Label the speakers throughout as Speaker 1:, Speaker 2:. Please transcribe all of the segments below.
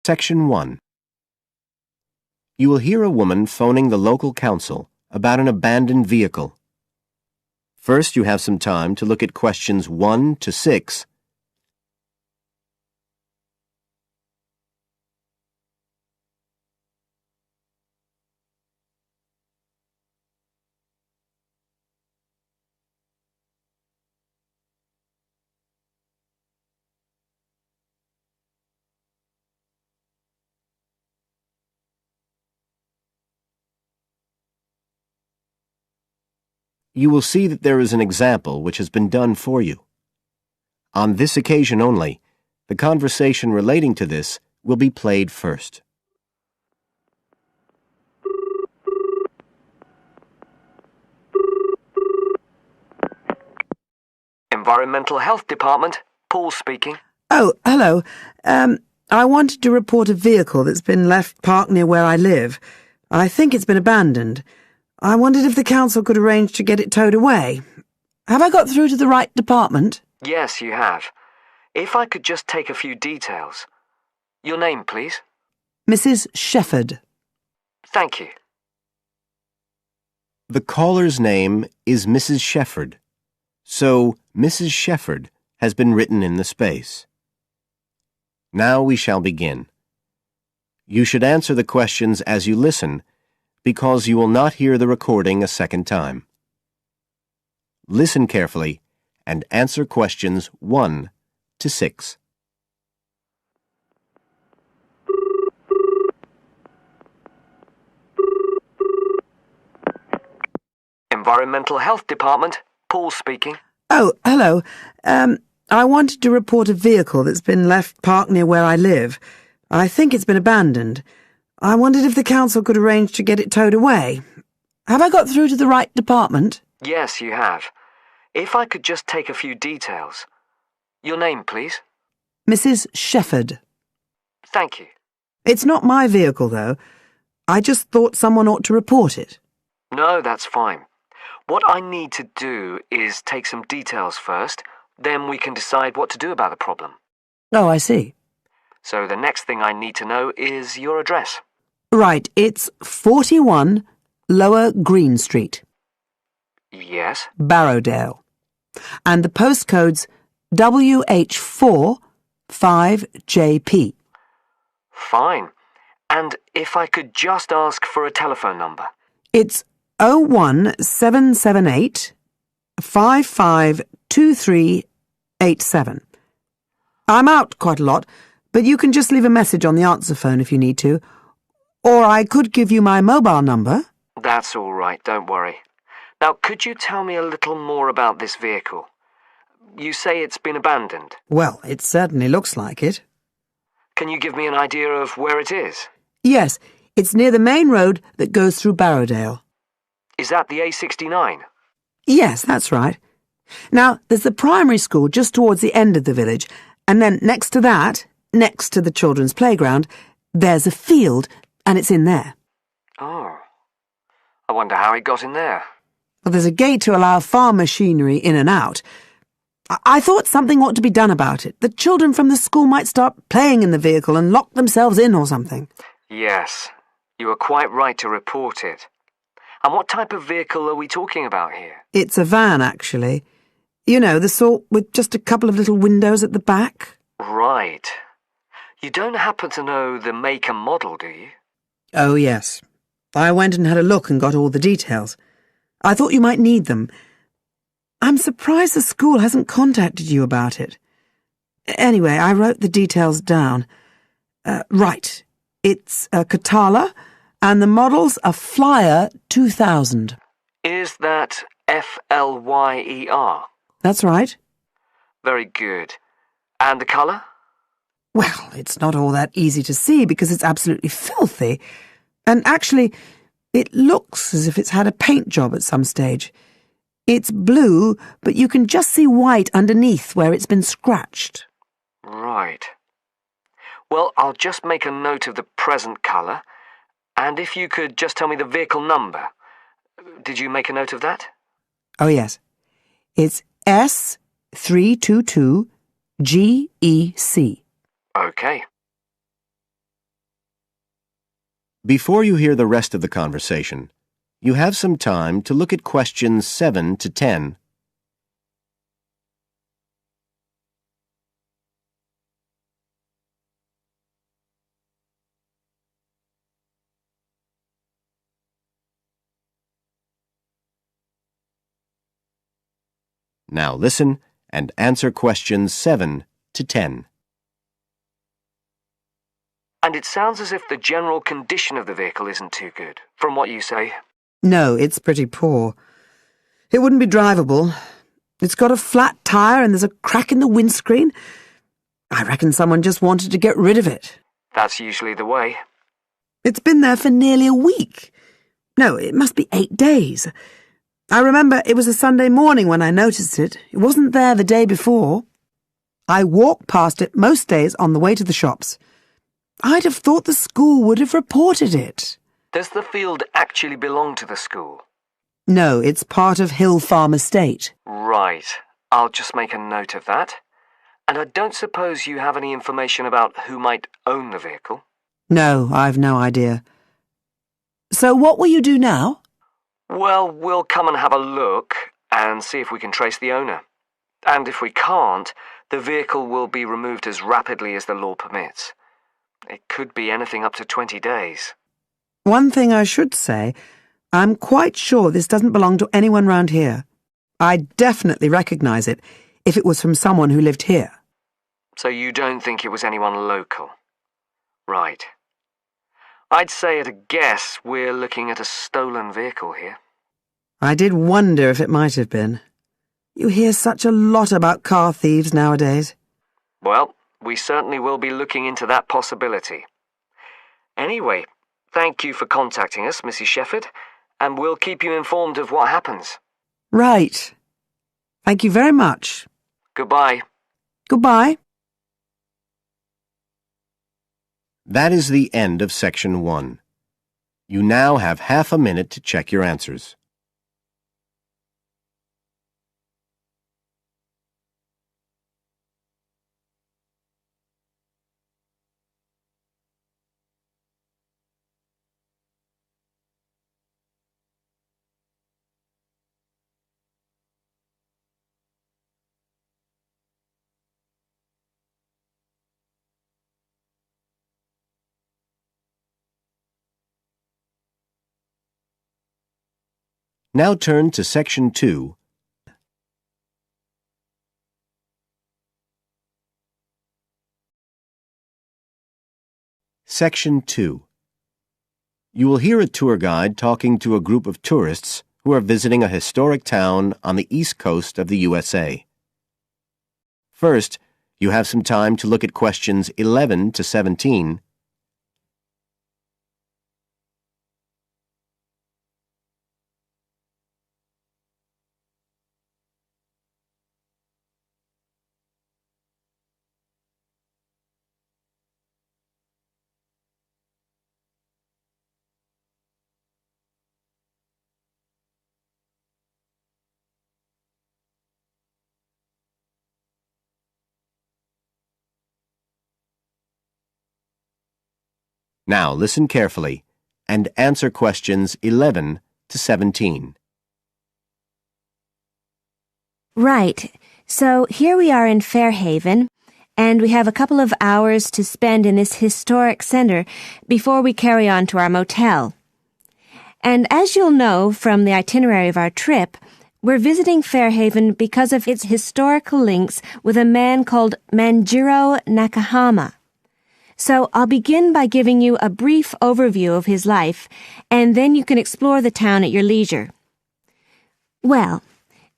Speaker 1: Section 1. You will hear a woman phoning the local council about an abandoned vehicle. First, you have some time to look at questions 1 to 6. You will see that there is an example which has been done for you. On this occasion only, the conversation relating to this will be played first.
Speaker 2: Environmental Health Department, Paul speaking.
Speaker 3: Oh, hello. I wanted to report a vehicle that's been left parked near where I live. I think it's been abandoned. I wondered if the council could arrange to get it towed away. Have I got through to the right department?
Speaker 2: Yes, you have. If I could just take a few details. Your name, please?
Speaker 3: Mrs. Shefford.
Speaker 2: Thank you.
Speaker 1: The caller's name is Mrs. Shefford, so Mrs. Shefford has been written in the space. Now we shall begin. You should answer the questions as you listen, because you will not hear the recording a second time. Listen carefully and answer questions 1 to 6.
Speaker 2: Environmental Health Department, Paul speaking.
Speaker 3: Oh, hello. I wanted to report a vehicle that's been left parked near where I live. I think it's been abandoned. I wondered if the council could arrange to get it towed away. Have I got through to the right department?
Speaker 2: Yes, you have. If I could just take a few details. Your name, please?
Speaker 3: Mrs. Shefford.
Speaker 2: Thank you.
Speaker 3: It's not my vehicle, though. I just thought someone ought to report it.
Speaker 2: No, that's fine. What I need to do is take some details first, then we can decide what to do about the problem.
Speaker 3: Oh, I see.
Speaker 2: So the next thing I need to know is your address.
Speaker 3: Right, it's 41 Lower Green Street,
Speaker 2: Yes?
Speaker 3: Barrowdale. And the postcode's WH4 5JP.
Speaker 2: Fine. And if I could just ask for a telephone number.
Speaker 3: It's 01778 552387. I'm out quite a lot, but you can just leave a message on the answer phone if you need to. Or I could give you my mobile number.
Speaker 2: That's all right, don't worry. Now, could you tell me a little more about this vehicle? You say it's been abandoned.
Speaker 3: Well, it certainly looks like it.
Speaker 2: Can you give me an idea of where it is?
Speaker 3: Yes, it's near the main road that goes through Barrowdale.
Speaker 2: Is that the A69?
Speaker 3: Yes, that's right. Now, there's the primary school just towards the end of the village, and then next to that, next to the children's playground, there's a field, and it's in there.
Speaker 2: Oh. I wonder how it got in there.
Speaker 3: Well, there's a gate to allow farm machinery in and out. I thought something ought to be done about it. The children from the school might start playing in the vehicle and lock themselves in or something.
Speaker 2: Yes, you are quite right to report it. And what type of vehicle are we talking about here?
Speaker 3: It's a van, actually. You know, the sort with just a couple of little windows at the back.
Speaker 2: Right. You don't happen to know the make and model, do you?
Speaker 3: Oh, yes. I went and had a look and got all the details. I thought you might need them. I'm surprised the school hasn't contacted you about it. Anyway, I wrote the details down. Right. It's a Catala, and the model's a Flyer 2000.
Speaker 2: Is that Flyer?
Speaker 3: That's right.
Speaker 2: Very good. And the colour?
Speaker 3: Well, it's not all that easy to see because it's absolutely filthy. And actually, it looks as if it's had a paint job at some stage. It's blue, but you can just see white underneath where it's been scratched.
Speaker 2: Right. Well, I'll just make a note of the present colour, and if you could just tell me the vehicle number. Did you make a note of that?
Speaker 3: Oh, yes. It's S322GEC.
Speaker 2: Okay.
Speaker 1: Before you hear the rest of the conversation, you have some time to look at questions 7 to 10. Now listen and answer questions 7 to 10.
Speaker 2: And it sounds as if the general condition of the vehicle isn't too good, from what you say.
Speaker 3: No, it's pretty poor. It wouldn't be drivable. It's got a flat tire and there's a crack in the windscreen. I reckon someone just wanted to get rid of it.
Speaker 2: That's usually the way.
Speaker 3: It's been there for nearly a week. No, it must be 8 days. I remember it was a Sunday morning when I noticed it. It wasn't there the day before. I walk past it most days on the way to the shops. I'd have thought the school would have reported it.
Speaker 2: Does the field actually belong to the school?
Speaker 3: No, it's part of Hill Farm Estate.
Speaker 2: Right. I'll just make a note of that. And I don't suppose you have any information about who might own the vehicle?
Speaker 3: No, I've no idea. So what will you do now?
Speaker 2: Well, we'll come and have a look and see if we can trace the owner. And if we can't, the vehicle will be removed as rapidly as the law permits. It could be anything up to 20 days.
Speaker 3: One thing I should say, I'm quite sure this doesn't belong to anyone round here. I'd definitely recognise it if it was from someone who lived here.
Speaker 2: So you don't think it was anyone local? Right. I'd say at a guess we're looking at a stolen vehicle here.
Speaker 3: I did wonder if it might have been. You hear such a lot about car thieves nowadays.
Speaker 2: Well, we certainly will be looking into that possibility. Anyway, thank you for contacting us, Mrs. Shefford, and we'll keep you informed of what happens.
Speaker 3: Right. Thank you very much.
Speaker 2: Goodbye.
Speaker 3: Goodbye.
Speaker 1: That is the end of Section 1. You now have half a minute to check your answers. Now turn to Section 2. Section 2. You will hear a tour guide talking to a group of tourists who are visiting a historic town on the east coast of the USA. First, you have some time to look at questions 11 to 17. Now listen carefully and answer questions 11 to 17.
Speaker 4: Right. So here we are in Fairhaven, and we have a couple of hours to spend in this historic center before we carry on to our motel. And as you'll know from the itinerary of our trip, we're visiting Fairhaven because of its historical links with a man called Manjiro Nakahama. So I'll begin by giving you a brief overview of his life, and then you can explore the town at your leisure. Well,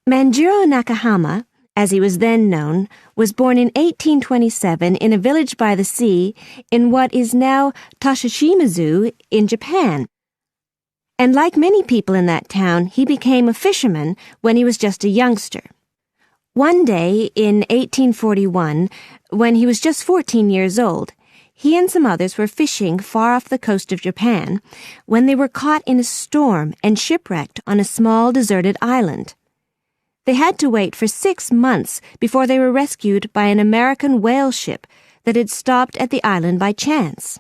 Speaker 4: Manjiro Nakahama, as he was then known, was born in 1827 in a village by the sea in what is now Toshishimazu in Japan. And like many people in that town, he became a fisherman when he was just a youngster. One day in 1841, when he was just 14 years old, he and some others were fishing far off the coast of Japan when they were caught in a storm and shipwrecked on a small deserted island. They had to wait for 6 months before they were rescued by an American whale ship that had stopped at the island by chance.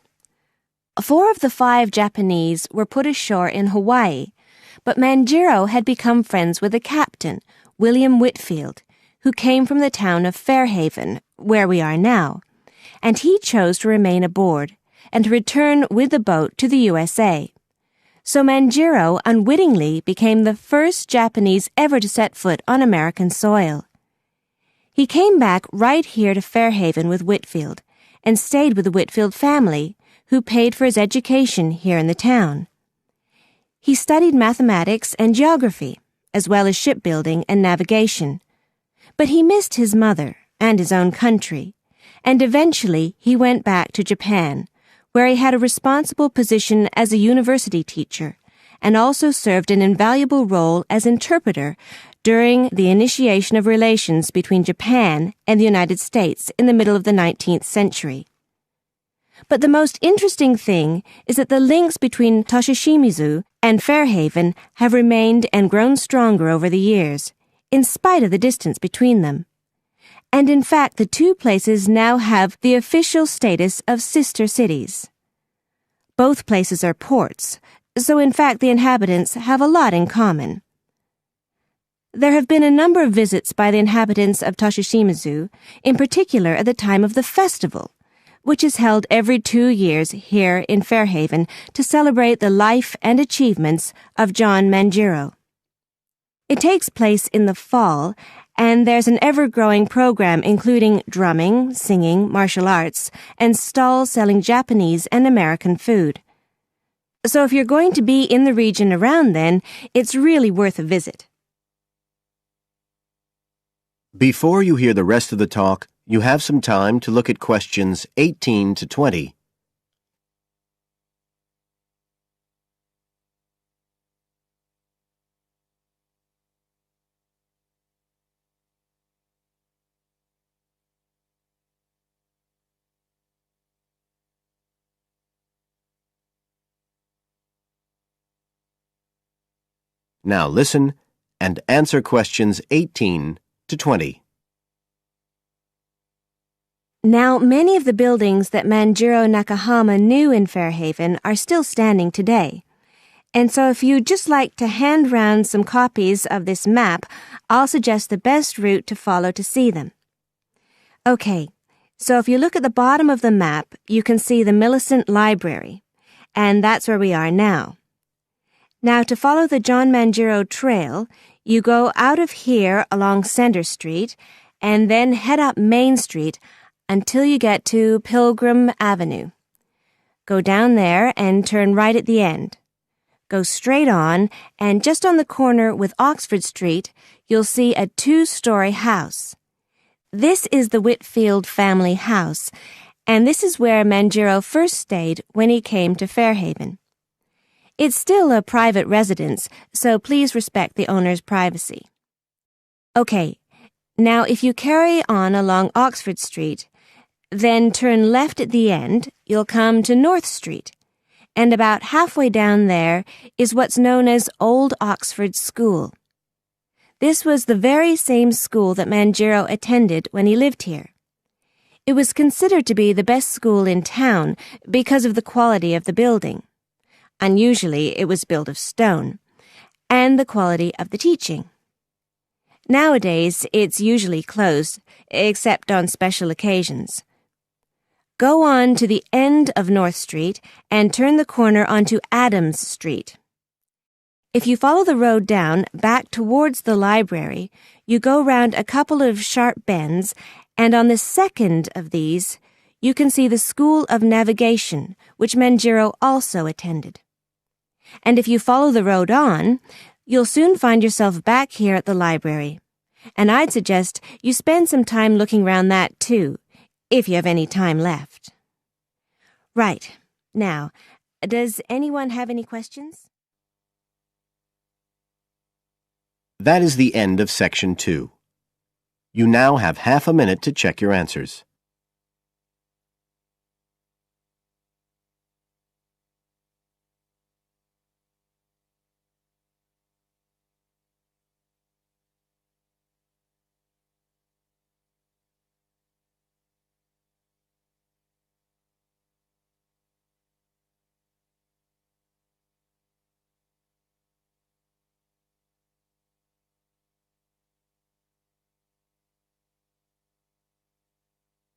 Speaker 4: 4 of the 5 Japanese were put ashore in Hawaii, but Manjiro had become friends with the captain, William Whitfield, who came from the town of Fairhaven, where we are now, and he chose to remain aboard and to return with the boat to the USA. So Manjiro unwittingly became the first Japanese ever to set foot on American soil. He came back right here to Fairhaven with Whitfield and stayed with the Whitfield family, who paid for his education here in the town. He studied mathematics and geography, as well as shipbuilding and navigation. But he missed his mother and his own country, and eventually he went back to Japan, where he had a responsible position as a university teacher and also served an invaluable role as interpreter during the initiation of relations between Japan and the United States in the middle of the 19th century. But the most interesting thing is that the links between Toshishimizu and Fairhaven have remained and grown stronger over the years, in spite of the distance between them. And in fact, the two places now have the official status of sister cities. Both places are ports, so in fact the inhabitants have a lot in common. There have been a number of visits by the inhabitants of Toshishimizu, in particular at the time of the festival, which is held every 2 years here in Fairhaven to celebrate the life and achievements of John Manjiro. It takes place in the fall, and there's an ever-growing program including drumming, singing, martial arts, and stalls selling Japanese and American food. So if you're going to be in the region around then, it's really worth a visit.
Speaker 1: Before you hear the rest of the talk, you have some time to look at questions 18 to 20. Now listen and answer questions 18 to 20.
Speaker 4: Now, many of the buildings that Manjiro Nakahama knew in Fairhaven are still standing today. And so if you'd just like to hand round some copies of this map, I'll suggest the best route to follow to see them. Okay, so if you look at the bottom of the map, you can see the Millicent Library, and that's where we are now. Now, to follow the John Manjiro Trail, you go out of here along Center Street and then head up Main Street until you get to Pilgrim Avenue. Go down there and turn right at the end. Go straight on, and just on the corner with Oxford Street, you'll see a 2-story house. This is the Whitfield family house, and this is where Manjiro first stayed when he came to Fairhaven. It's still a private residence, so please respect the owner's privacy. Okay, now if you carry on along Oxford Street, then turn left at the end, you'll come to North Street, and about halfway down there is what's known as Old Oxford School. This was the very same school that Manjiro attended when he lived here. It was considered to be the best school in town because of the quality of the building. Unusually, it was built of stone, and the quality of the teaching. Nowadays, it's usually closed, except on special occasions. Go on to the end of North Street and turn the corner onto Adams Street. If you follow the road down back towards the library, you go round a couple of sharp bends, and on the second of these, you can see the School of Navigation, which Manjiro also attended. And if you follow the road on, you'll soon find yourself back here at the library. And I'd suggest you spend some time looking around that too, if you have any time left. Right. Now, does anyone have any questions?
Speaker 1: That is the end of Section 2. You now have half a minute to check your answers.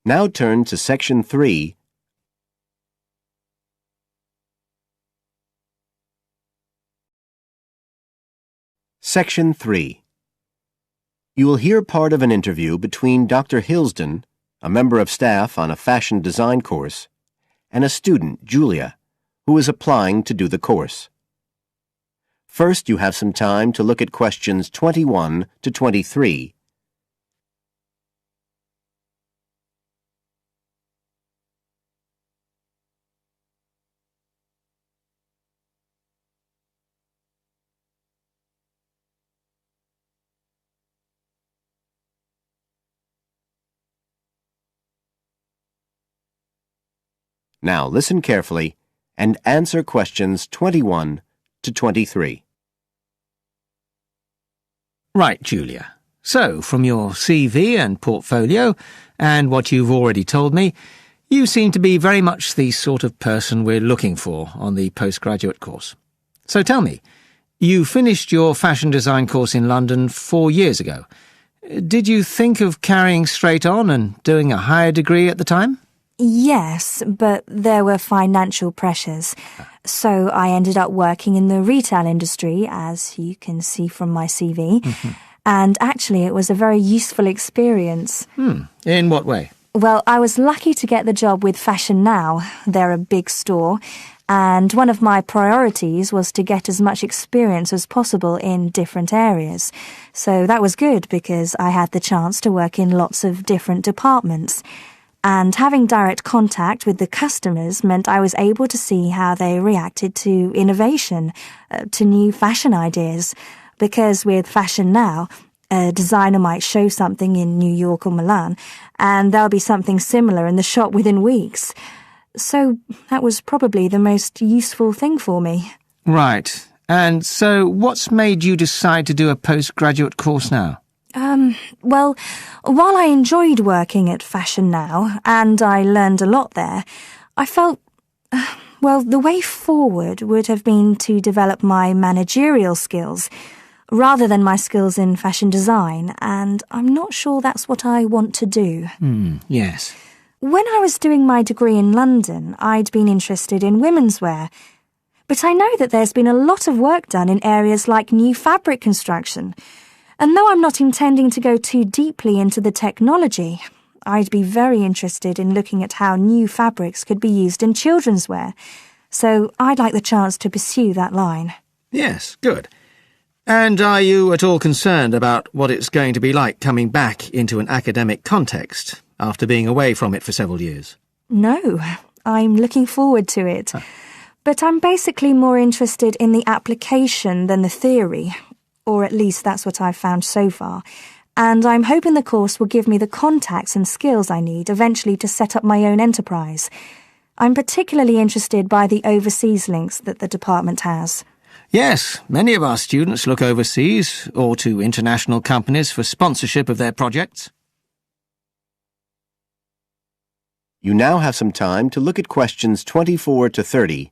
Speaker 1: Now turn to Section 3. Section 3. You will hear part of an interview between Dr. Hilsden, a member of staff on a fashion design course, and a student, Julia, who is applying to do the course. First, you have some time to look at questions 21 to 23. Now listen carefully and answer questions 21 to 23.
Speaker 5: Right, Julia. So, from your CV and portfolio, and what you've already told me, you seem to be very much the sort of person we're looking for on the postgraduate course. So tell me, you finished your fashion design course in London 4 years ago. Did you think of carrying straight on and doing a higher degree at the time?
Speaker 6: Yes, but there were financial pressures. So I ended up working in the retail industry, as you can see from my CV. And actually, it was a very useful experience.
Speaker 5: In what way?
Speaker 6: Well, I was lucky to get the job with Fashion Now. They're a big store. And one of my priorities was to get as much experience as possible in different areas. So that was good because I had the chance to work in lots of different departments. And having direct contact with the customers meant I was able to see how they reacted to innovation, to new fashion ideas. Because with Fashion Now, a designer might show something in New York or Milan, and there'll be something similar in the shop within weeks. So that was probably the most useful thing for me.
Speaker 5: Right. And so what's made you decide to do a postgraduate course now?
Speaker 6: Well, while I enjoyed working at Fashion Now, and I learned a lot there, I felt, the way forward would have been to develop my managerial skills, rather than my skills in fashion design, and I'm not sure that's what I want to do.
Speaker 5: Yes.
Speaker 6: When I was doing my degree in London, I'd been interested in women's wear, but I know that there's been a lot of work done in areas like new fabric construction. And though I'm not intending to go too deeply into the technology, I'd be very interested in looking at how new fabrics could be used in children's wear. So I'd like the chance to pursue that line.
Speaker 5: Yes, good. And are you at all concerned about what it's going to be like coming back into an academic context after being away from it for several years?
Speaker 6: No, I'm looking forward to it. But I'm basically more interested in the application than the theory. Or at least that's what I've found so far, and I'm hoping the course will give me the contacts and skills I need eventually to set up my own enterprise. I'm particularly interested by the overseas links that the department has.
Speaker 5: Yes, many of our students look overseas or to international companies for sponsorship of their projects.
Speaker 1: You now have some time to look at questions 24 to 30.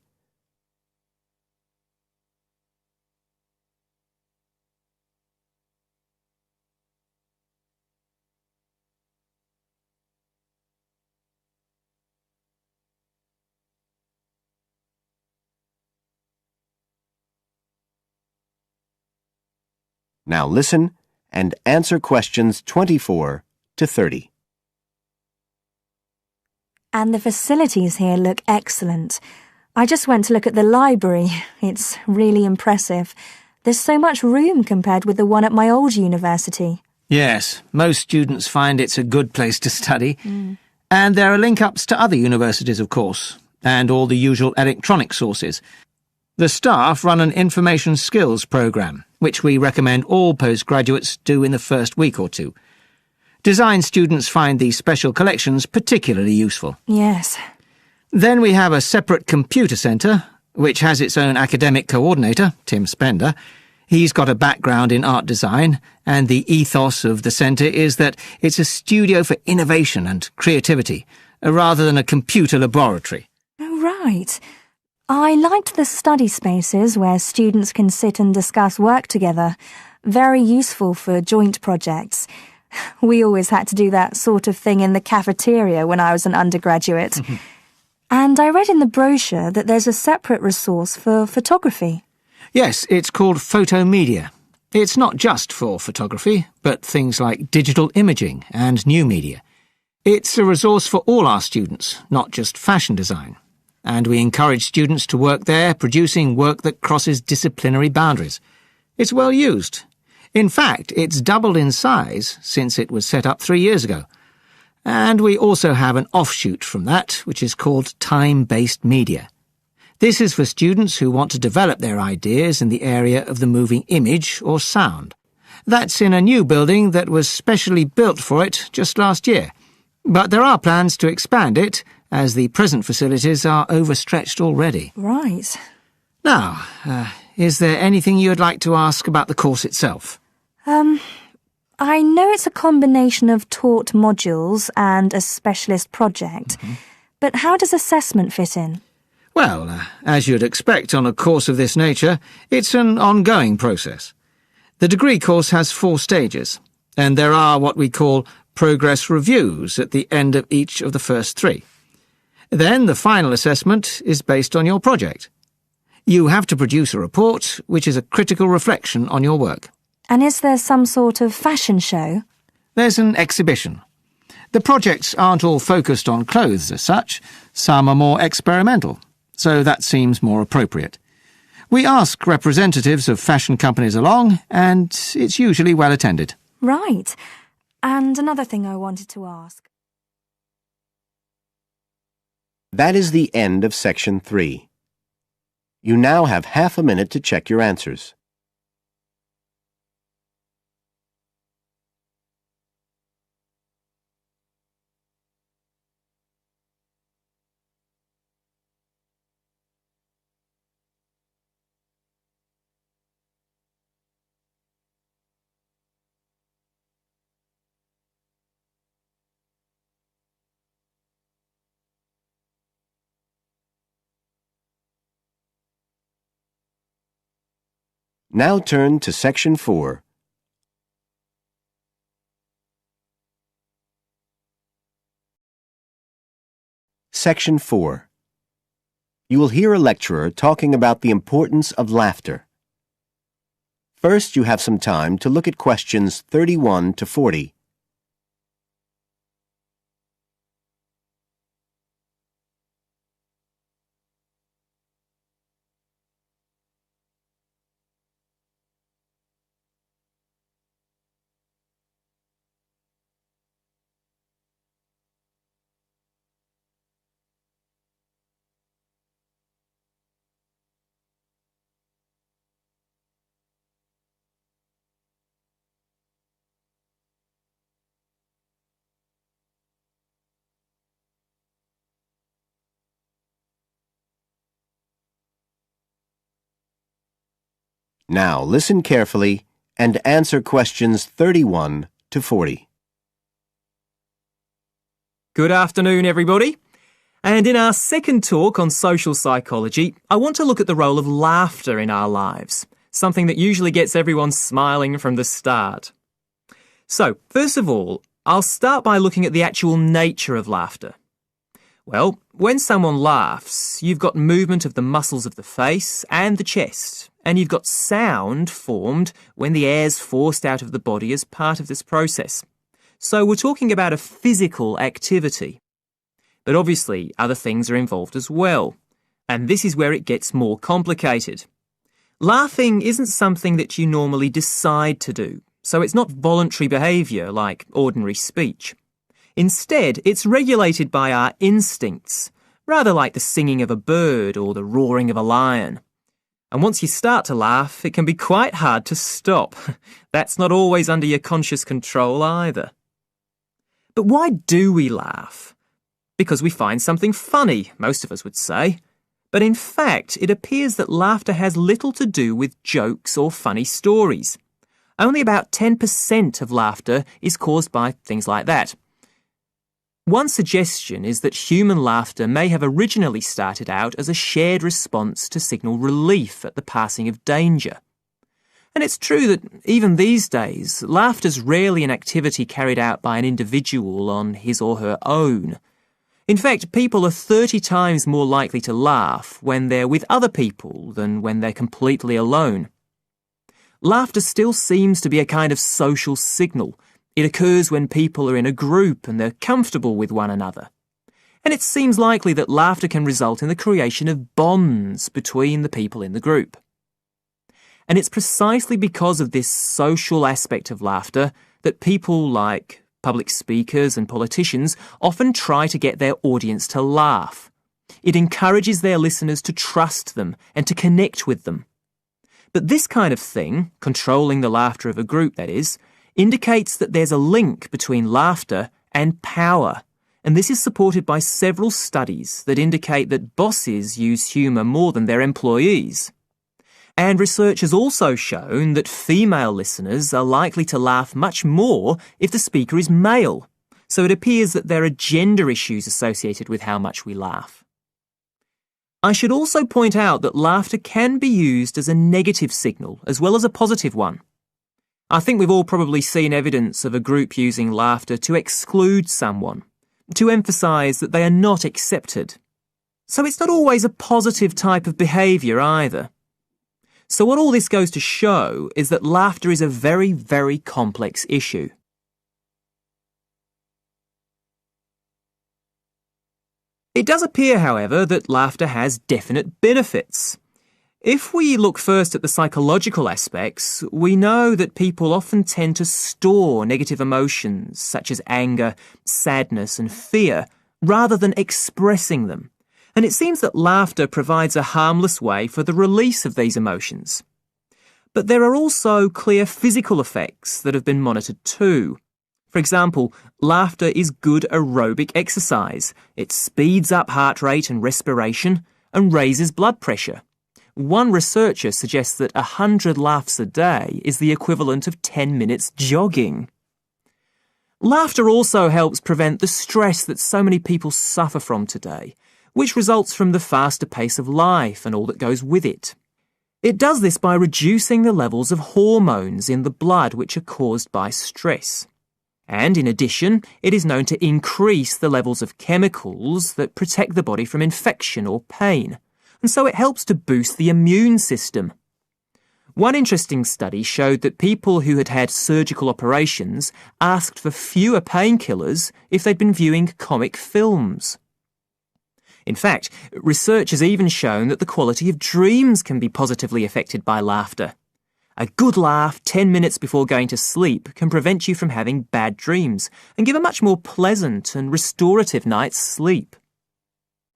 Speaker 1: Now listen and answer questions 24 to 30.
Speaker 6: And the facilities here look excellent. I just went to look at the library. It's really impressive. There's so much room compared with the one at my old university.
Speaker 5: Yes, most students find it's a good place to study. And there are link-ups to other universities, of course, and all the usual electronic sources. The staff run an information skills programme, which we recommend all postgraduates do in the first week or two. Design students find these special collections particularly useful.
Speaker 6: Yes.
Speaker 5: Then we have a separate computer centre, which has its own academic coordinator, Tim Spender. He's got a background in art design, and the ethos of the centre is that it's a studio for innovation and creativity, rather than a computer laboratory.
Speaker 6: Oh, right. I liked the study spaces where students can sit and discuss work together. Very useful for joint projects. We always had to do that sort of thing in the cafeteria when I was an undergraduate. And I read in the brochure that there's a separate resource for photography.
Speaker 5: Yes, it's called Photomedia. It's not just for photography, but things like digital imaging and new media. It's a resource for all our students, not just fashion design. And we encourage students to work there, producing work that crosses disciplinary boundaries. It's well used. In fact, it's doubled in size since it was set up 3 years ago. And we also have an offshoot from that, which is called Time-Based Media. This is for students who want to develop their ideas in the area of the moving image or sound. That's in a new building that was specially built for it just last year. But there are plans to expand it, as the present facilities are overstretched already.
Speaker 6: Right.
Speaker 5: Now, is there anything you'd like to ask about the course itself?
Speaker 6: I know it's a combination of taught modules and a specialist project, but how does assessment fit in?
Speaker 5: Well, as you'd expect on a course of this nature, it's an ongoing process. The degree course has 4 stages, and there are what we call progress reviews at the end of each of the first 3. Then the final assessment is based on your project. You have to produce a report, which is a critical reflection on your work.
Speaker 6: And is there some sort of fashion show?
Speaker 5: There's an exhibition. The projects aren't all focused on clothes as such. Some are more experimental, so that seems more appropriate. We ask representatives of fashion companies along, and it's usually well attended.
Speaker 6: Right. And another thing I wanted to ask.
Speaker 1: That is the end of Section 3. You now have half a minute to check your answers. Now turn to Section 4. Section 4. You will hear a lecturer talking about the importance of laughter. First, you have some time to look at questions 31 to 40. Now listen carefully and answer questions 31 to 40.
Speaker 7: Good afternoon, everybody. And in our second talk on social psychology, I want to look at the role of laughter in our lives, something that usually gets everyone smiling from the start. So, first of all, I'll start by looking at the actual nature of laughter. Well, when someone laughs, you've got movement of the muscles of the face and the chest, and you've got sound formed when the air's forced out of the body as part of this process. So we're talking about a physical activity. But obviously, other things are involved as well, and this is where it gets more complicated. Laughing isn't something that you normally decide to do, so it's not voluntary behaviour like ordinary speech. Instead, it's regulated by our instincts, rather like the singing of a bird or the roaring of a lion. And once you start to laugh, it can be quite hard to stop. That's not always under your conscious control either. But why do we laugh? Because we find something funny, most of us would say. But in fact, it appears that laughter has little to do with jokes or funny stories. Only about 10% of laughter is caused by things like that. One suggestion is that human laughter may have originally started out as a shared response to signal relief at the passing of danger. And it's true that even these days, laughter's rarely an activity carried out by an individual on his or her own. In fact, people are 30 times more likely to laugh when they're with other people than when they're completely alone. Laughter still seems to be a kind of social signal. It occurs when people are in a group and they're comfortable with one another. And it seems likely that laughter can result in the creation of bonds between the people in the group. And it's precisely because of this social aspect of laughter that people like public speakers and politicians often try to get their audience to laugh. It encourages their listeners to trust them and to connect with them. But this kind of thing, controlling the laughter of a group that is, indicates that there's a link between laughter and power. And this is supported by several studies that indicate that bosses use humour more than their employees. And research has also shown that female listeners are likely to laugh much more if the speaker is male. So it appears that there are gender issues associated with how much we laugh. I should also point out that laughter can be used as a negative signal as well as a positive one. I think we've all probably seen evidence of a group using laughter to exclude someone, to emphasise that they are not accepted. So it's not always a positive type of behaviour either. So what all this goes to show is that laughter is a very, very complex issue. It does appear, however, that laughter has definite benefits. If we look first at the psychological aspects, we know that people often tend to store negative emotions such as anger, sadness and fear, rather than expressing them. And it seems that laughter provides a harmless way for the release of these emotions. But there are also clear physical effects that have been monitored too. For example, laughter is good aerobic exercise. It speeds up heart rate and respiration and raises blood pressure. One researcher suggests that 100 laughs a day is the equivalent of 10 minutes jogging. Laughter also helps prevent the stress that so many people suffer from today, which results from the faster pace of life and all that goes with it. It does this by reducing the levels of hormones in the blood which are caused by stress. And in addition, it is known to increase the levels of chemicals that protect the body from infection or pain, and so it helps to boost the immune system. One interesting study showed that people who had had surgical operations asked for fewer painkillers if they'd been viewing comic films. In fact, research has even shown that the quality of dreams can be positively affected by laughter. A good laugh 10 minutes before going to sleep can prevent you from having bad dreams and give a much more pleasant and restorative night's sleep.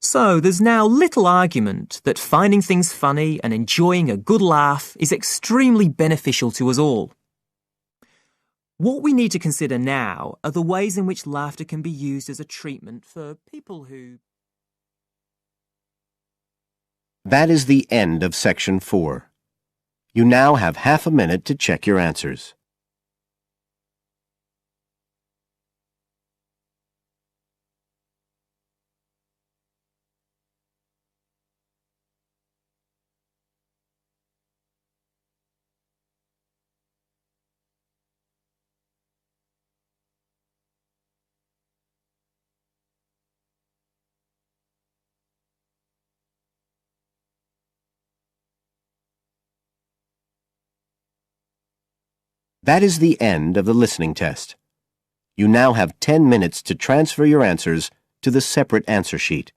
Speaker 7: So there's now little argument that finding things funny and enjoying a good laugh is extremely beneficial to us all. What we need to consider now are the ways in which laughter can be used as a treatment for people who...
Speaker 1: That is the end of Section 4. You now have half a minute to check your answers. That is the end of the listening test. You now have 10 minutes to transfer your answers to the separate answer sheet.